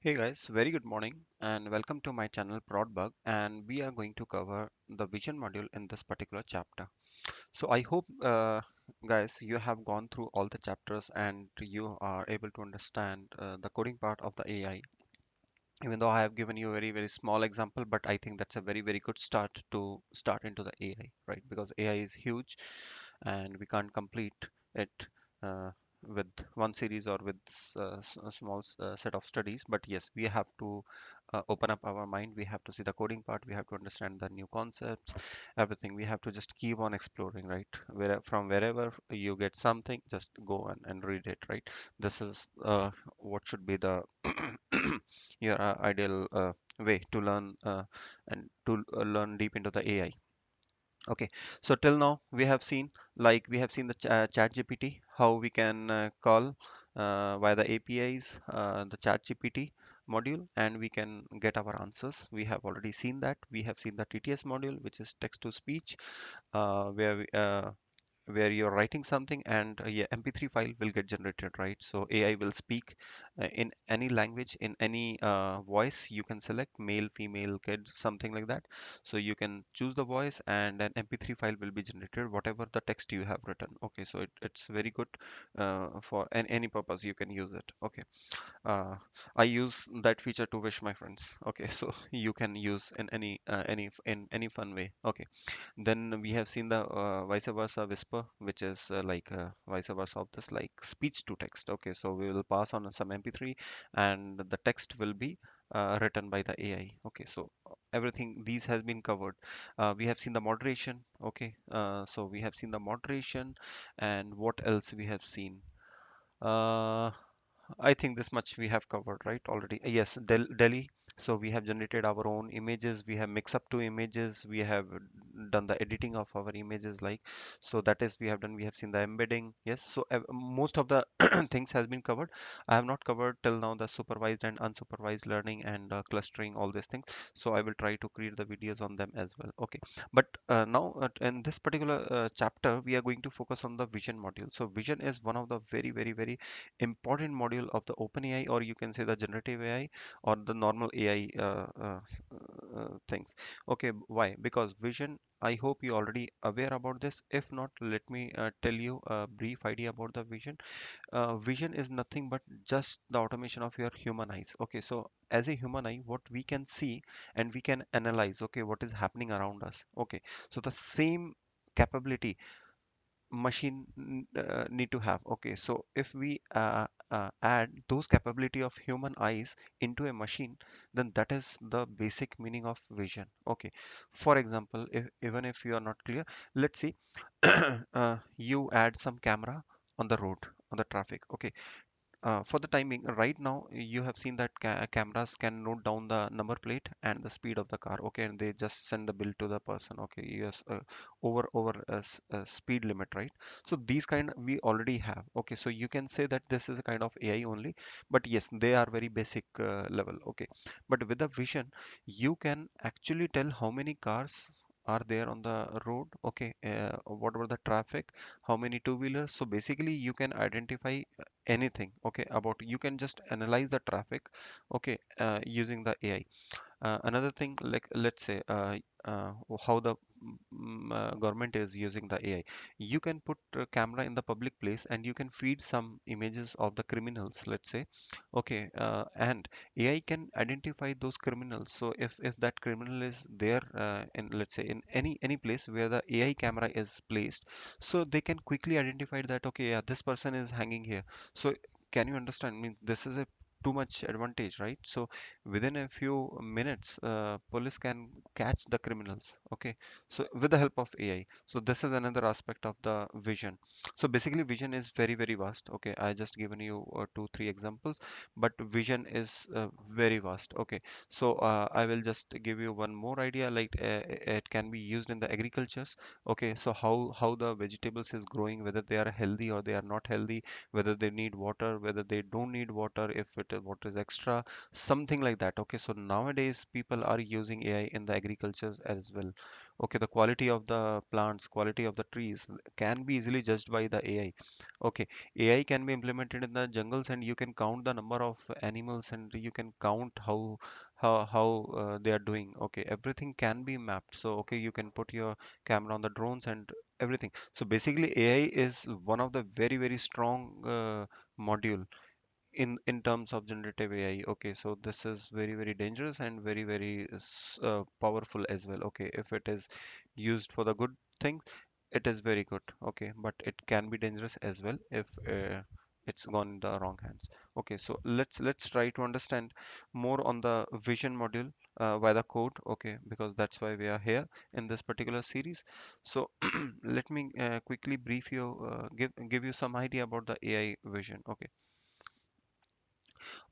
Hey guys, very good morning and welcome to my channel Prodbug, and we are going to cover the vision module in this particular chapter. So I hope guys you have gone through all the chapters and you are able to understand the coding part of the AI. Even though I have given you a very small example, but I think that's a very good start to start into the AI, right? Because AI is huge and we can't complete it uh, with one series or with a small set of studies. But yes, we have to open up our mind. We have to see the coding part. We have to understand the new concepts, everything. We have to just keep on exploring, right? From wherever you get something, just go and read it, right? This is what should be the your ideal way to learn and to learn deep into the AI. Okay, so till now we have seen the chat GPT, how we can call via the APIs the chat GPT module and we can get our answers. We have already seen that. We have seen the TTS module, which is text to speech, where you're writing something and yeah, mp3 file will get generated, right? So AI will speak in any language, in any voice. You can select male, female, kid, something like that. So you can choose the voice and an mp3 file will be generated, whatever the text you have written. Okay, so it's very good for any purpose you can use it. Okay, uh, I use that feature to wish my friends. Okay, so you can use in in any fun way. Okay, then we have seen the vice versa whisper, which is vice versa of this, like speech to text. Okay, so we will pass on some MP3 and the text will be written by the AI. Okay, so everything these has been covered. We have seen the moderation. Okay, so we have seen the moderation, and what else we have seen? Uh, I think this much we have covered, right? Already. Yes, Delhi. So we have generated our own images. We have mixed up two images. We have done the editing of our images, like so. That is we have done. We have seen the embedding. Yes. So most of the things has been covered. I have not covered till now the supervised and unsupervised learning and clustering, all these things. So I will try to create the videos on them as well. Okay. But now in this particular chapter, we are going to focus on the vision module. So vision is one of the very important module of the OpenAI, or you can say the generative AI or the normal AI things. Okay, why? Because vision, I hope you already aware about this. If not, let me tell you a brief idea about the vision. Vision is nothing but just the automation of your human eyes. Okay, so as a human eye, what we can see and we can analyze, okay, what is happening around us. Okay, so the same capability machine need to have. Okay, so if we add those capability of human eyes into a machine, then that is the basic meaning of vision. Okay, for example, if even if you are not clear, let's see. You add some camera on the road, on the traffic. Okay, for the timing, right now you have seen that cameras can note down the number plate and the speed of the car. Okay, and they just send the bill to the person. Okay, yes, over a speed limit, right? So these kind we already have. Okay, so you can say that this is a kind of AI only, but yes, they are very basic level. Okay, but with the vision, you can actually tell how many cars are there on the road. Okay, whatever the traffic, how many two-wheelers. So basically you can identify anything, okay, about, you can just analyze the traffic, okay, using the AI. Another thing, like let's say how the government is using the AI. You can put a camera in the public place and you can feed some images of the criminals, let's say. Okay, and AI can identify those criminals. So if that criminal is there in, let's say, in any place where the AI camera is placed, so they can quickly identify that, okay, yeah, this person is hanging here. So can you understand? I mean, this is a too much advantage, right? So within a few minutes police can catch the criminals. Okay, so with the help of AI. So this is another aspect of the vision. So basically vision is very vast. Okay, I just given you two three examples, but vision is very vast. Okay, so I will just give you one more idea, like it can be used in the agricultures. Okay, so how the vegetables is growing, whether they are healthy or they are not healthy, whether they need water, whether they don't need water, if water is extra, something like that. Okay, so nowadays people are using AI in the agriculture as well. Okay, the quality of the plants, quality of the trees can be easily judged by the AI. Okay, AI can be implemented in the jungles, and you can count the number of animals, and you can count how they are doing. Okay, everything can be mapped. So okay, you can put your camera on the drones and everything. So basically, AI is one of the very strong module in terms of generative AI. Okay, so this is very dangerous and very powerful as well. Okay, if it is used for the good thing, it is very good. Okay, but it can be dangerous as well if it's gone in the wrong hands. Okay, so let's try to understand more on the vision module by the code. Okay, because that's why we are here in this particular series. So let me quickly brief you, give you some idea about the AI vision. Okay.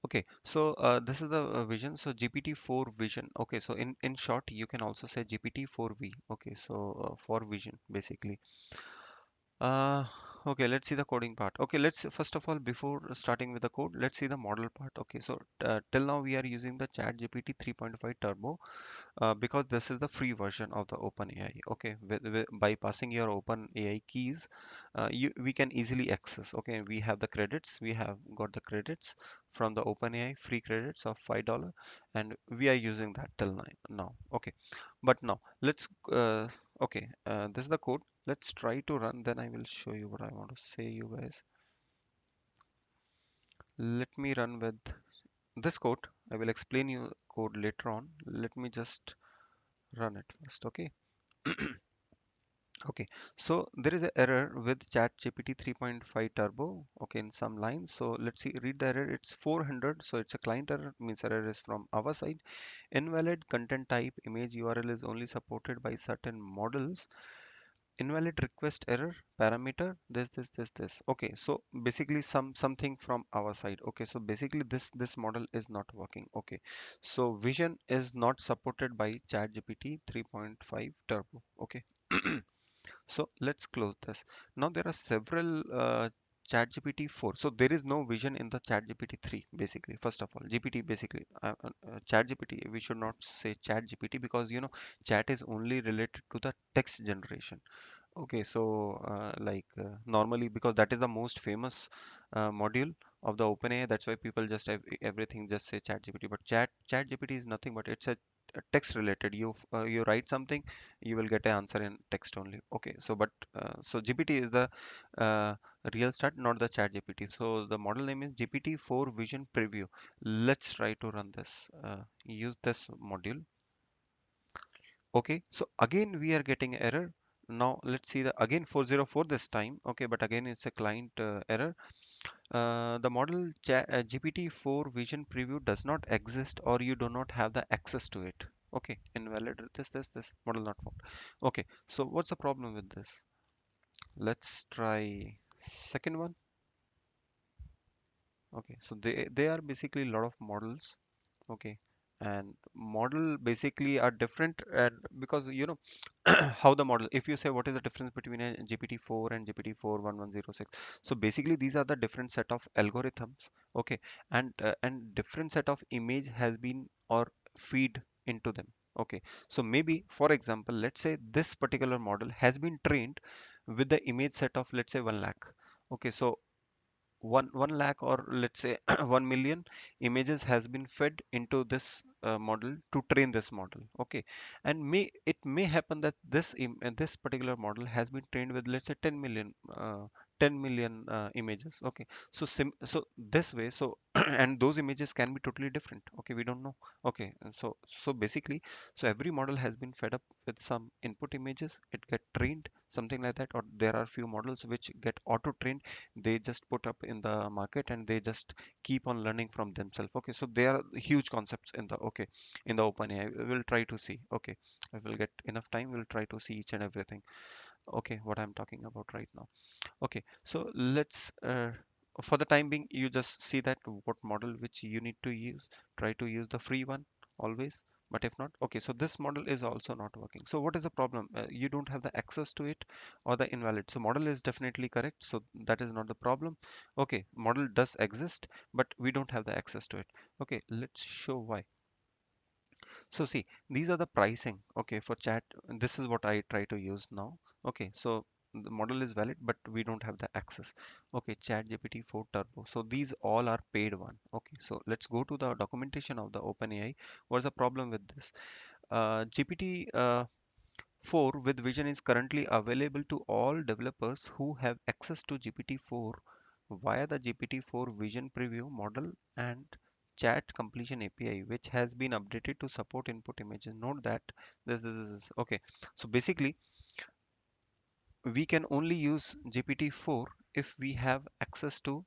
Okay, so this is the vision. So GPT-4 vision. Okay, so in short, you can also say GPT-4V. Okay, so for vision basically. Uh, okay, let's see the coding part. Okay, let's first of all, before starting with the code, let's see the model part. Okay, so till now we are using the Chat GPT 3.5 Turbo because this is the free version of the OpenAI. Okay, by passing your OpenAI keys, we can easily access. Okay, we have the credits. We have got the credits from the OpenAI free credits of $5, and we are using that till now. Okay, but now let's okay, this is the code. Let's try to run. Then I will show you what I want to say, you guys. Let me run with this code. I will explain you code later on. Let me just run it first. Okay. Okay, so there is an error with ChatGPT 3.5 Turbo, okay, in some lines. So let's see, read the error. It's 400, so it's a client error, means error is from our side. Invalid content type image URL is only supported by certain models. Invalid request error parameter, this. Okay, so basically something from our side. Okay, so basically this model is not working. Okay, so vision is not supported by ChatGPT 3.5 Turbo. Okay. So let's close this. Now there are several ChatGPT 4. So there is no vision in the ChatGPT 3 basically. First of all, GPT basically ChatGPT. We should not say ChatGPT because chat is only related to the text generation. Okay, so normally because that is the most famous module of the OpenAI, that's why people just have everything just say ChatGPT. But ChatGPT is nothing but it's a text related. You write something, you will get an answer in text only. Okay, so so GPT is the uh, real start, not the ChatGPT. So the model name is GPT-4 Vision Preview. Let's try to run this. Use this module. Okay, so again we are getting error. Now let's see the again 404 this time. Okay, but again it's a client error. The model GPT-4 Vision Preview does not exist, or you do not have the access to it. Okay, invalid this model not found. Okay, so what's the problem with this? Let's try second one. Okay, so they are basically a lot of models. Okay, and model basically are different, and because how the model, if you say what is the difference between a GPT-4 and GPT-4 1106, so basically these are the different set of algorithms. Okay, and different set of image has been or feed into them. Okay, so maybe for example, let's say this particular model has been trained with the image set of, let's say, 1 lakh. Okay, so 1 lakh, or let's say 1 million images has been fed into this model to train this model. Okay, and it may happen that this particular model has been trained with, let's say, 10 million 10 million images. Okay, so this way, so and those images can be totally different. Okay, we don't know. Okay, and so basically, so every model has been fed up with some input images, it get trained something like that, or there are few models which get auto trained, they just put up in the market and they just keep on learning from themselves. Okay, so there are huge concepts in the, okay, in the OpenAI. We'll try to see. Okay, if we'll get enough time, we'll try to see each and everything. Okay, what I'm talking about right now. Okay, so let's for the time being, you just see that what model which you need to use. Try to use the free one always. But if not, okay, so this model is also not working. So what is the problem? You don't have the access to it, or the invalid. So model is definitely correct. So that is not the problem. Okay, model does exist, but we don't have the access to it. Okay, let's show why. So see, these are the pricing, okay, for chat. This is what I try to use now. Okay, so the model is valid, but we don't have the access. Okay, chat GPT 4 Turbo. So these all are paid one. Okay, so let's go to the documentation of the OpenAI. What's the problem with this? GPT 4 with Vision is currently available to all developers who have access to GPT-4 via the GPT-4 Vision Preview model and chat completion API, which has been updated to support input images. Note that this okay. So basically, we can only use GPT-4 if we have access to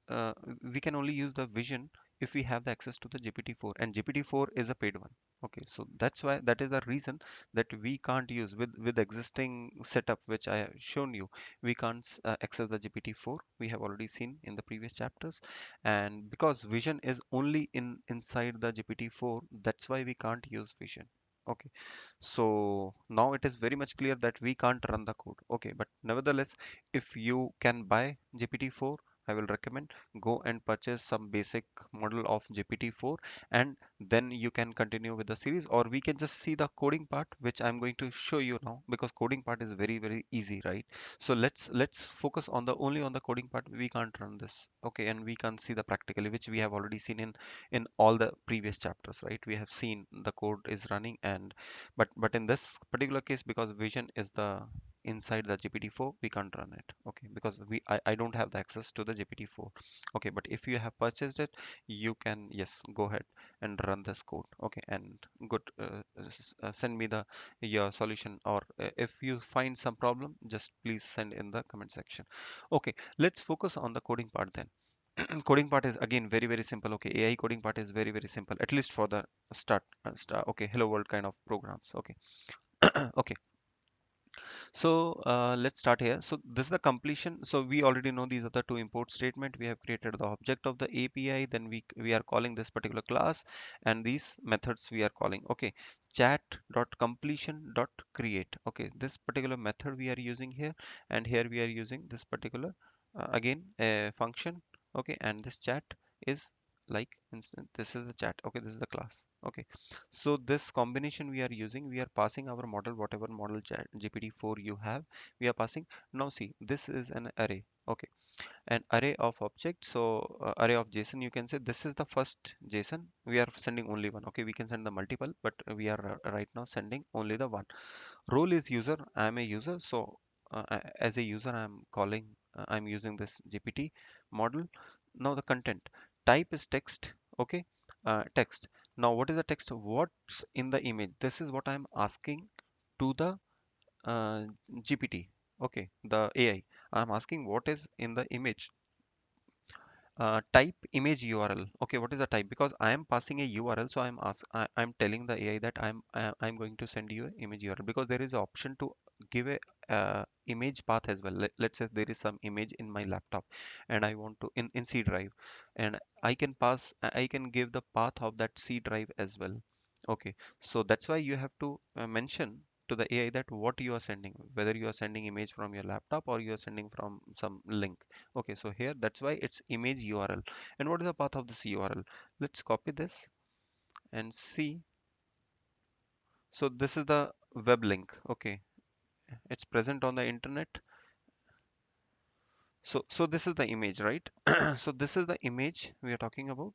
uh, we can only use the vision if we have the access to the GPT-4, and GPT-4 is a paid one. Okay, so that's why, that is the reason that we can't use with existing setup which I have shown you. We can't access the GPT-4. We have already seen in the previous chapters, and because vision is only inside the GPT-4, that's why we can't use vision. Okay, so now it is very much clear that we can't run the code. Okay, but nevertheless, if you can buy GPT-4, I will recommend go and purchase some basic model of GPT-4, and then you can continue with the series, or we can just see the coding part which I'm going to show you now, because coding part is very easy, right? So let's focus on the only on the coding part. We can't run this, okay, and we can see the practically, which we have already seen in all the previous chapters, right? We have seen the code is running, and but in this particular case, because vision is the inside the GPT-4, we can't run it. Okay, because I don't have the access to the GPT-4. Okay, but if you have purchased it, you can, yes, go ahead and run this code. Okay, and good, send me the your solution, or if you find some problem, just please send in the comment section. Okay, let's focus on the coding part then. Coding part is again very simple. Okay, AI coding part is very simple, at least for the start. Okay, hello world kind of programs. Okay. Okay, so let's start here. So this is the completion. So we already know these are the two import statement. We have created the object of the API. Then we are calling this particular class, and these methods we are calling. Okay, chat dot completion dot create. Okay, this particular method we are using here, and here we are using this particular again a function. Okay, and this chat is like instant. This is the chat. Okay, this is the class. Okay, so this combination we are using, we are passing our model, whatever model GPT-4 you have, we are passing. Now see, this is an array. Okay, an array of objects. So array of JSON, you can say this is the first JSON. We are sending only one. Okay, we can send the multiple, but we are right now sending only the one. Role is user. I am a user, so as a user, I'm calling. I'm using this GPT model. Now the content type is text. Okay, text. Now what is the text? What's in the image? This is what I'm asking to the GPT. Okay, the AI. I'm asking what is in the image. Type image URL. Okay, what is the type? Because I am passing a URL, so I'm telling the AI that I'm going to send you an image URL, because there is an option to give a image path as well. Let's say there is some image in my laptop, and I want to in C drive, and I can give the path of that C drive as well. Okay, so that's why you have to mention to the AI that what you are sending, whether you are sending image from your laptop or you are sending from some link. Okay, so here that's why it's image URL. And what is the path of this URL? Let's copy this and see. So this is the web link. Okay, it's present on the internet. So this is the image, right? So this is the image we are talking about.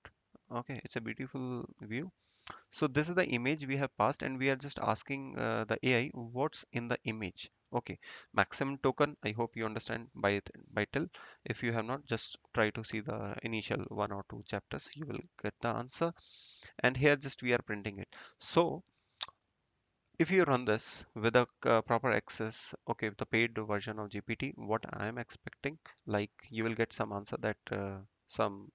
Okay, it's a beautiful view. So this is the image we have passed, and we are just asking the AI what's in the image. Okay, maximum token. I hope you understand by till. If you have not, just try to see the initial one or two chapters. You will get the answer. And here just we are printing it. So if you run this with a proper access, okay, the paid version of GPT, what I am expecting, like you will get some answer that some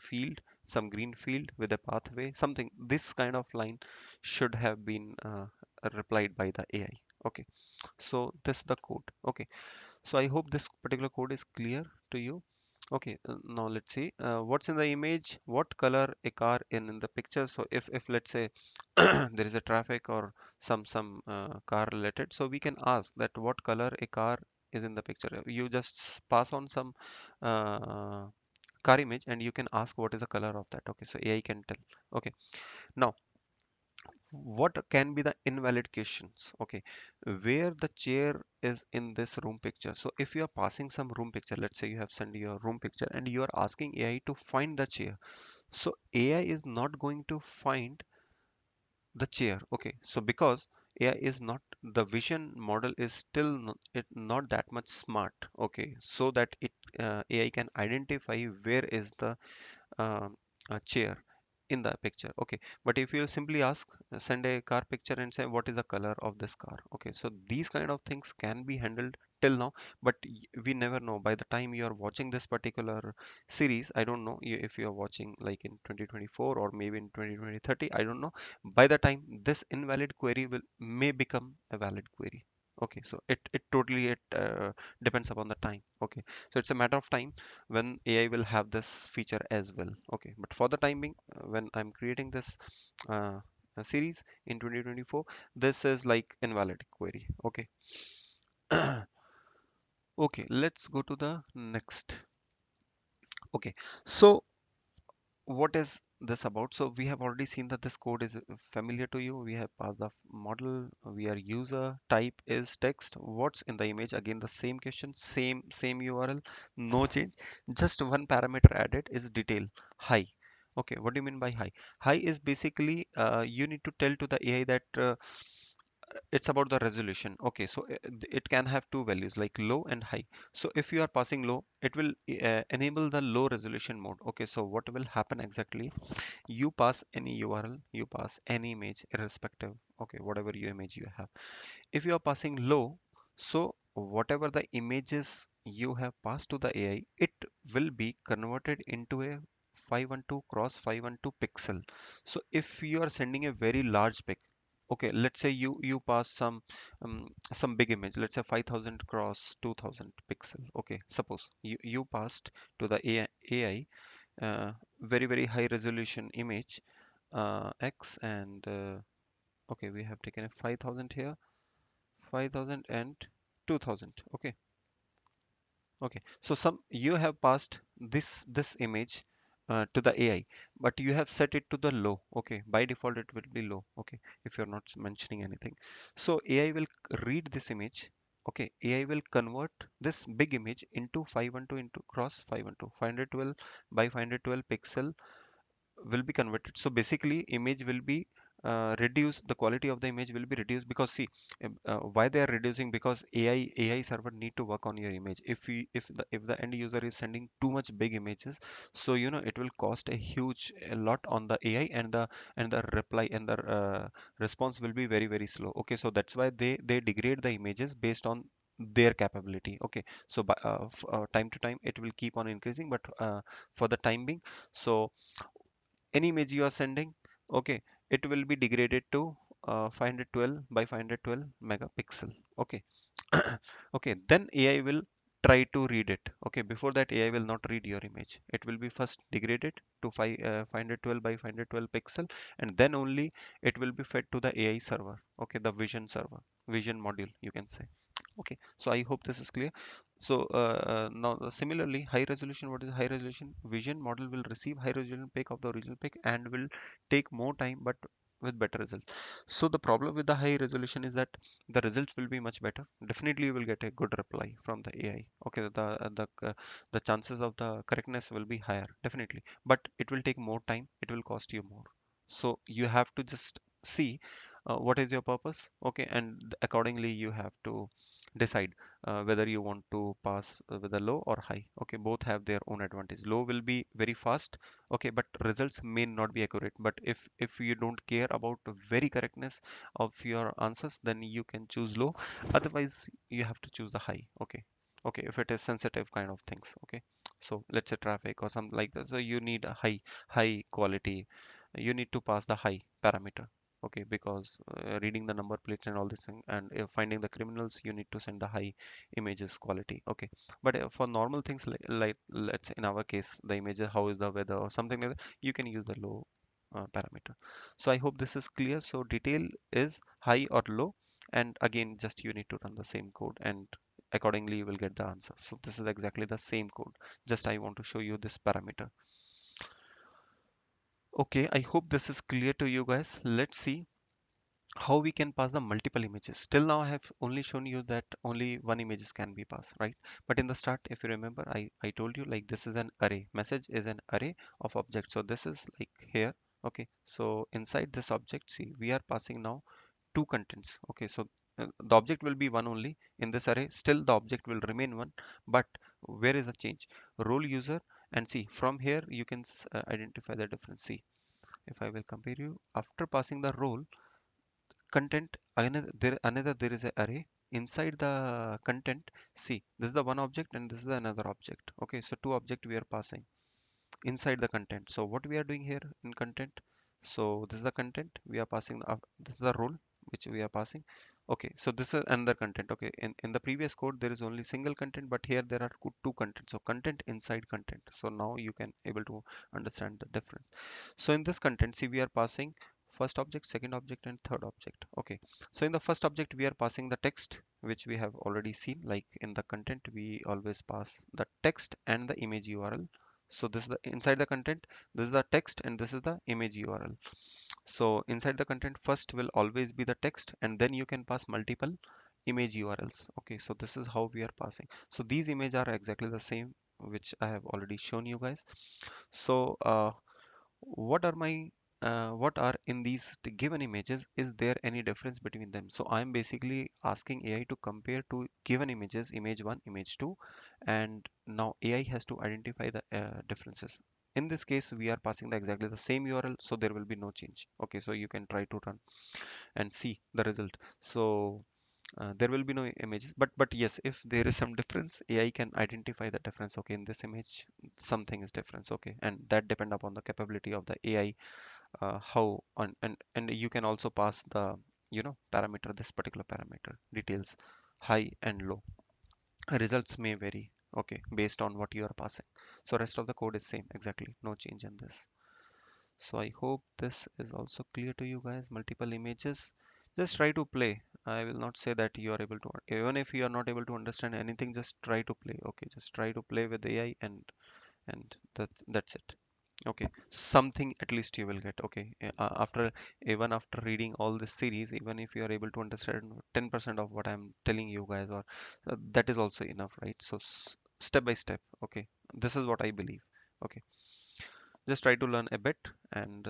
field, some green field with a pathway, something. This kind of line should have been replied by the AI. Okay, so this is the code. Okay, so I hope this particular code is clear to you. Okay, now let's see what's in the image, what color a car in the picture. So if let's say there is a traffic or some car related, so we can ask that what color a car is in the picture. You just pass on some uh, car image, and you can ask what is the color of that. Okay, so AI can tell. Okay, now what can be the invalid questions? Okay, where the chair is in this room picture. So if you are passing some room picture, let's say you have sent your room picture and you are asking AI to find the chair, so AI is not going to find the chair. Okay, so because AI is not, the vision model is still not that much smart, okay, so that it AI can identify where is the chair in the picture. Okay, but if you simply ask, send a car picture and say what is the color of this car, okay, so these kind of things can be handled till now, but we never know. By the time you are watching this particular series, I don't know if you are watching like in 2024 or maybe in 2030, I don't know. By the time this invalid query will may become a valid query. Okay, so it totally depends upon the time. Okay, so it's a matter of time when AI will have this feature as well. Okay, but for the time being, when I'm creating this uh, series in 2024, this is like invalid query. Okay. Okay, let's go to the next. Okay, so what is this about? So we have already seen that this code is familiar to you. We have passed the model. We are user type is text. What's in the image? Again, the same question, same URL, no change. Just one parameter added is detail high. Okay, what do you mean by high? High is basically you need to tell to the AI that it's about the resolution. Okay, so it can have two values like low and high. So if you are passing low, it will enable the low resolution mode. Okay, so what will happen exactly? You pass any URL, you pass any image irrespective, okay, whatever your image you have. If you are passing low, so whatever the images you have passed to the AI, it will be converted into a 512 cross 512 pixel. So if you are sending a very large pic, okay, let's say you pass some big image, let's say 5000 cross 2000 pixel. Okay, suppose you passed to the AI very high resolution image X and okay, we have taken a 5000 here, 5000 and 2000. Okay, okay, so some you have passed this image to the AI, but you have set it to the low. Okay, by default it will be low. Okay, if you're not mentioning anything, so AI will read this image. Okay, AI will convert this big image into 512 into cross 512 512 by 512 pixel will be converted. So basically image will be reduced, the quality of the image will be reduced because see why they are reducing, because AI server need to work on your image. If the end user is sending too much big images, so it will cost a lot on the AI, and the reply and the response will be very slow. Okay, so that's why they degrade the images based on their capability. Okay, so by time to time it will keep on increasing, but for the time being, so any image you are sending, okay, it will be degraded to 512 by 512 megapixel. Okay. Okay, then AI will try to read it. Okay, before that AI will not read your image. It will be first degraded to 512 by 512 pixel, and then only it will be fed to the AI server. Okay, the vision server, vision module you can say. Okay, so I hope this is clear. So now similarly, high resolution, what is high resolution? Vision model will receive high resolution pic of the original pic and will take more time but with better result. So the problem with the high resolution is that the results will be much better. Definitely you will get a good reply from the AI. Okay, the chances of the correctness will be higher, definitely, but it will take more time, it will cost you more. So you have to just see what is your purpose. Okay, and accordingly you have to decide whether you want to pass with a low or high. Okay, both have their own advantage. Low will be very fast, okay, but results may not be accurate. But if you don't care about the very correctness of your answers, then you can choose low. Otherwise you have to choose the high. Okay, okay, if it is sensitive kind of things. Okay, so let's say traffic or something like that, so you need a high quality, you need to pass the high parameter. Okay, because reading the number plates and all this thing, and finding the criminals, you need to send the high images quality. Okay, but for normal things like let's say in our case the images, how is the weather or something like that, you can use the low parameter. So I hope this is clear. So detail is high or low, and again just you need to run the same code, and accordingly you will get the answer. So this is exactly the same code, just I want to show you this parameter. Okay, I hope this is clear to you guys. Let's see. how we can pass the multiple images. Till now I have only shown you that only one images can be passed, right? But in the start, if you remember, I told you like this is an array. Message is an array of objects. So this is like here. Okay, so inside this object, see, we are passing now two contents. Okay, so the object will be one only in this array. Still the object will remain one, but where is the change? Role user, and see from here you can identify the difference. See, if I will compare you after passing the role content, another there is a array inside the content. See, this is the one object and this is the another object. Okay, so two object we are passing inside the content. So what we are doing here in content, so this is the content we are passing this is the role which we are passing. Okay, so this is another content. Okay, in the previous code there is only single content, but here there are two contents, so content inside content. So now you can able to understand the difference. So in this content, see, we are passing first object, second object, and third object. Okay, so in the first object we are passing the text which we have already seen. Like in the content we always pass the text and the image URL. So this is the inside the content, this is the text and this is the image URL. So inside the content first will always be the text and then you can pass multiple image URLs. Okay, so this is how we are passing. So these images are exactly the same which I have already shown you guys. So what are my what are in these given images, is there any difference between them? So I'm basically asking AI to compare two given images, image 1, image 2, and now AI has to identify the differences. In this case we are passing the exactly the same URL, so there will be no change. Okay, so you can try to run and see the result. So there will be no images, but yes, if there is some difference, AI can identify the difference. Okay, in this image something is difference. Okay, and that depend upon the capability of the AI, how on, and you can also pass the parameter, this particular parameter details high and low. Results may vary, okay, based on what you are passing. So rest of the code is same, exactly, no change in this. So I hope this is also clear to you guys. Multiple images, just try to play. I will not say that you are able to, even if you are not able to understand anything, just try to play. Okay, just try to play with AI, and that's it. Okay, something at least you will get. Okay, after, even after reading all this series, even if you are able to understand 10% of what I'm telling you guys, or that is also enough, right? So step by step. Okay, this is what I believe. Okay, just try to learn a bit, and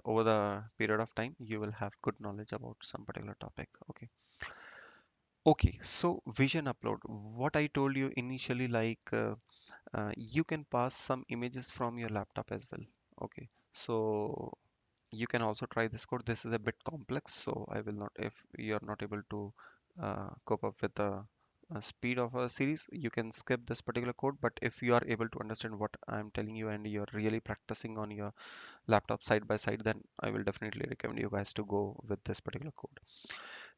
over the period of time you will have good knowledge about some particular topic. Okay. Okay, so vision upload, what I told you initially, like you can pass some images from your laptop as well. Okay, so you can also try this code. This is a bit complex, so I will not, if you are not able to cope up with the speed of a series, you can skip this particular code. But if you are able to understand what I'm telling you and you're really practicing on your laptop side by side, then I will definitely recommend you guys to go with this particular code.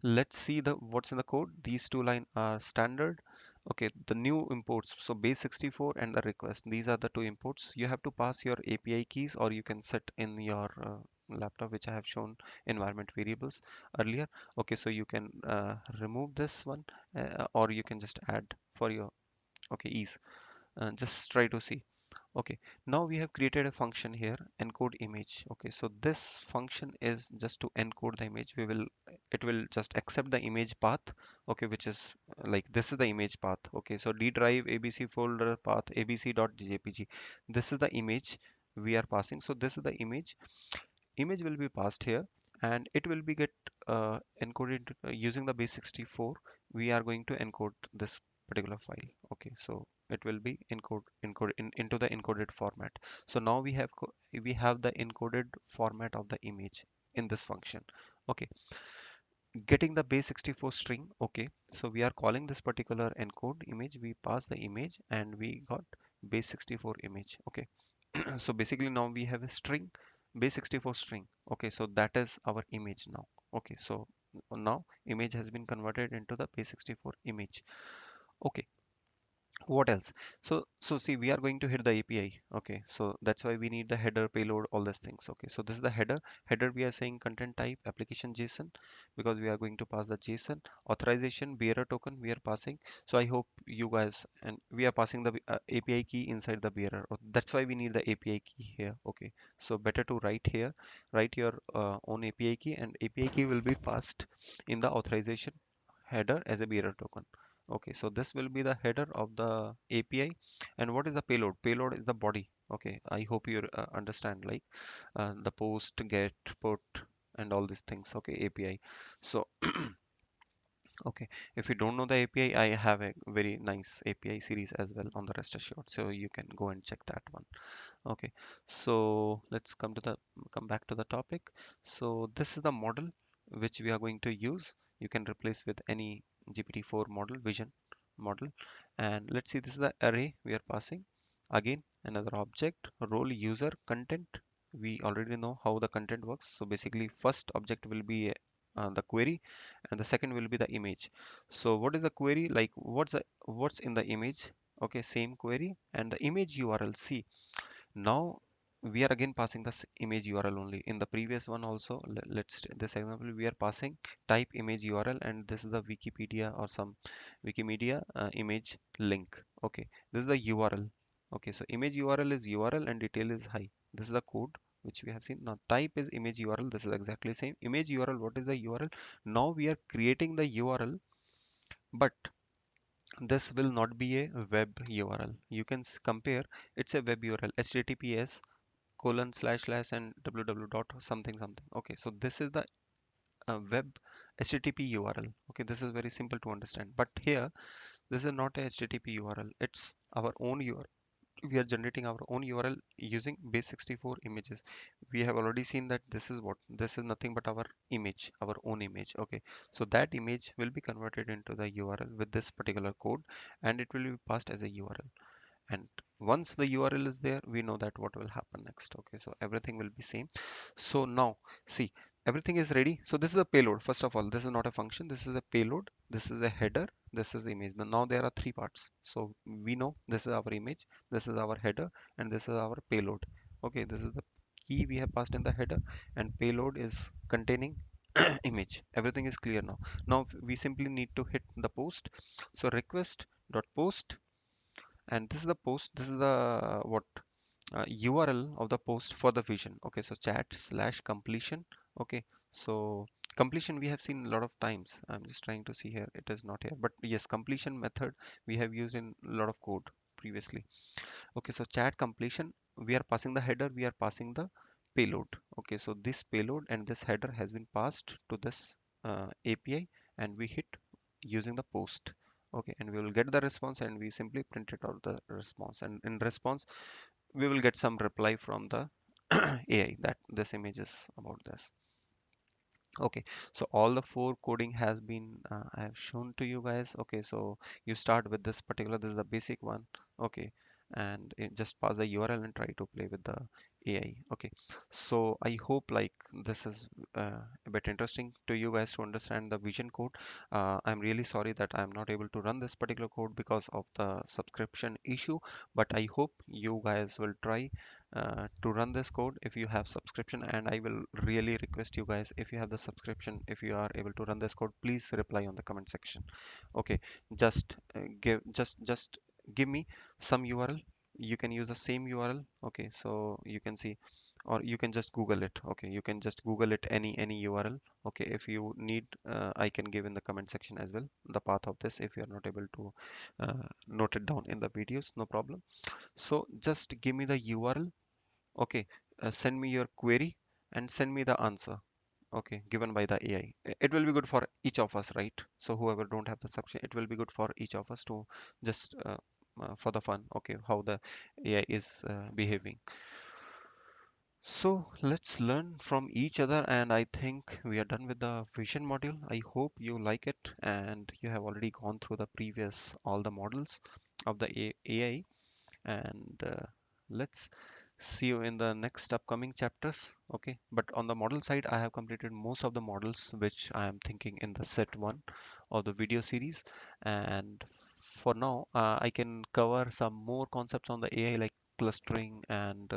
Let's see the what's in the code. These two line are standard. Okay, the new imports, so base 64 and the request, these are the two imports. You have to pass your API keys, or you can set in your laptop, which I have shown environment variables earlier. Okay, so you can remove this one, or you can just add for your okay ease. Just try to see. Okay, now we have created a function here, encode image. Okay, so this function is just to encode the image. It will just accept the image path. Okay, which is like this is the image path. Okay, so D drive ABC folder path abc.jpg. This is the image we are passing. So this is the image will be passed here, and it will be get encoded using the base 64. We are going to encode this particular file. Okay, so it will be into the encoded format. So now we have the encoded format of the image in this function. Okay, getting the base 64 string. Okay, so we are calling this particular encode image, we pass the image and we got base 64 image. Okay, so basically now we have a string, base 64 string. Okay, so that is our image now. Okay, so now image has been converted into the base 64 image. Okay, What else? So see, we are going to hit the API. Okay, so that's why we need the header, payload, all these things. Okay, so this is the header. We are saying content type application JSON, because we are going to pass the JSON. Authorization bearer token we are passing. So I hope you guys, and we are passing the API key inside the bearer. That's why we need the API key here. Okay, so better to write here, write your own API key, and API key will be passed in the authorization header as a bearer token. Okay, so this will be the header of the API. And what is the payload? Payload is the body. Okay, I hope you understand, like the post, get, put, and all these things. Okay, API. So okay, if you don't know the API, I have a very nice API series as well on the rest assured, so you can go and check that one. Okay, so let's come back to the topic. So this is the model which we are going to use. You can replace with any GPT-4 model, vision model. And let's see, this is the array we are passing. Again, another object, role, user, content. We already know how the content works. So basically, first object will be the query, and the second will be the image. So what is the query? Like what's in the image? Okay, same query, and the image URL. See, now we are again passing this image URL only. In the previous one also, let's this example we are passing type image URL, and this is the Wikipedia or some Wikimedia image link. Okay, this is the URL. Okay, so image URL is URL and detail is high. This is the code which we have seen. Now type is image URL. This is exactly same. Image URL. What is the URL? Now we are creating the URL, but this will not be a web URL. You can compare. It's a web URL. HTTPS colon slash slash and www dot something something. Okay, so this is the web HTTP URL. Okay, this is very simple to understand. But here, this is not a HTTP URL. It's our own URL. We are generating our own URL using base64 images. We have already seen that this is nothing but our image, our own image. Okay, so that image will be converted into the URL with this particular code, and it will be passed as a URL. And once the URL is there, we know that what will happen next. Okay, so everything will be same. So now see, everything is ready. So this is a payload. First of all, this is not a function, this is a payload, this is a header, this is image. Now there are three parts. So we know this is our image, this is our header, and this is our payload. Okay, this is the key we have passed in the header, and payload is containing image. Everything is clear now. Now we simply need to hit the post. So request dot post, and this is the post, this is the what URL of the post for the vision. Okay, so chat slash completion. Okay, so completion we have seen a lot of times. I'm just trying to see here, it is not here, but yes, completion method we have used in a lot of code previously. Okay, so chat completion, we are passing the header, we are passing the payload. Okay, so this payload and this header has been passed to this API, and we hit using the post. Okay, and we will get the response, and we simply print it out the response, and in response we will get some reply from the AI that this image is about this. Okay, so all the four coding has been I have shown to you guys. Okay, so you start with this particular, this is the basic one. Okay, and it just pass the URL and try to play with the AI. Okay, so I hope like this is a bit interesting to you guys to understand the vision code. I'm really sorry that I'm not able to run this particular code because of the subscription issue, but I hope you guys will try to run this code if you have subscription. And I will really request you guys, if you have the subscription, if you are able to run this code, please reply on the comment section. Okay, just just give me some URL. You can use the same URL. Okay, so you can see, or you can just Google it. Okay, you can just Google it, any URL. Okay, if you need, I can give in the comment section as well the path of this if you are not able to note it down in the videos, no problem. So just give me the URL. Okay, send me your query and send me the answer. Okay, given by the AI. It will be good for each of us, right? So whoever don't have the subscription, it will be good for each of us to just for the fun. Okay, how the AI is behaving. So let's learn from each other, and I think we are done with the vision module. I hope you like it, and you have already gone through the previous all the models of the AI. And let's see you in the next upcoming chapters. Okay, but on the model side, I have completed most of the models which I am thinking in the set one of the video series. And for now, I can cover some more concepts on the AI like clustering and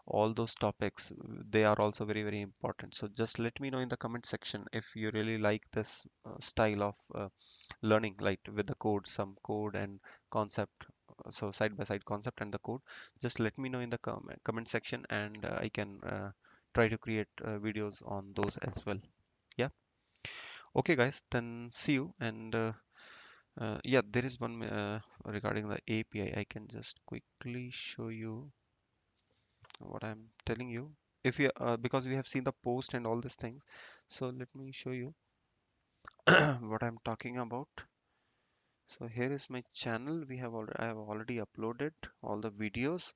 all those topics. They are also very, very important. So just let me know in the comment section if you really like this style of learning, like with the code, some code and concept. So side by side concept and the code. Just let me know in the comment section, and I can try to create videos on those as well. Yeah. Okay, guys. Then see you. And yeah, there is one regarding the API. I can just quickly show you what I'm telling you. If you because we have seen the post and all these things, so let me show you what I'm talking about. So here is my channel. I have already uploaded all the videos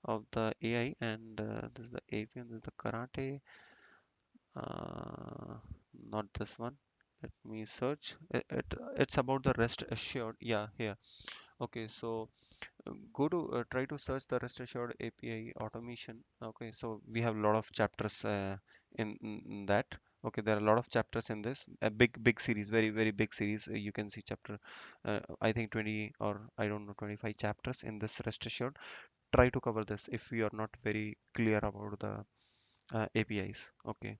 of the AI, and this is the API and this is the karate. Uh, Not this one. Let me search. It's about the rest assured. Yeah, here. Okay, so go to try to search the rest assured API automation. Okay, so we have a lot of chapters in that. Okay, there are a lot of chapters in this, a big series, very very big series. You can see chapter I think 20, or I don't know, 25 chapters in this rest assured. Try to cover this if you are not very clear about the APIs. Okay,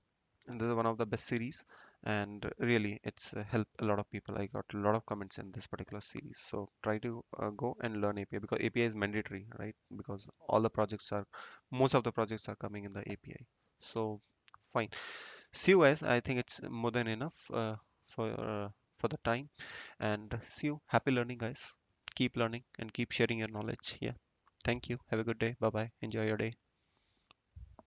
and this is one of the best series, and really it's helped a lot of people. I got a lot of comments in this particular series, so try to go and learn API, because API is mandatory, right? Because all the projects are, most of the projects are coming in the API. So fine, see you guys. I think it's more than enough for uh, for the time, and see you. Happy learning, guys. Keep learning and keep sharing your knowledge. Yeah, thank you. Have a good day. Bye bye. Enjoy your day.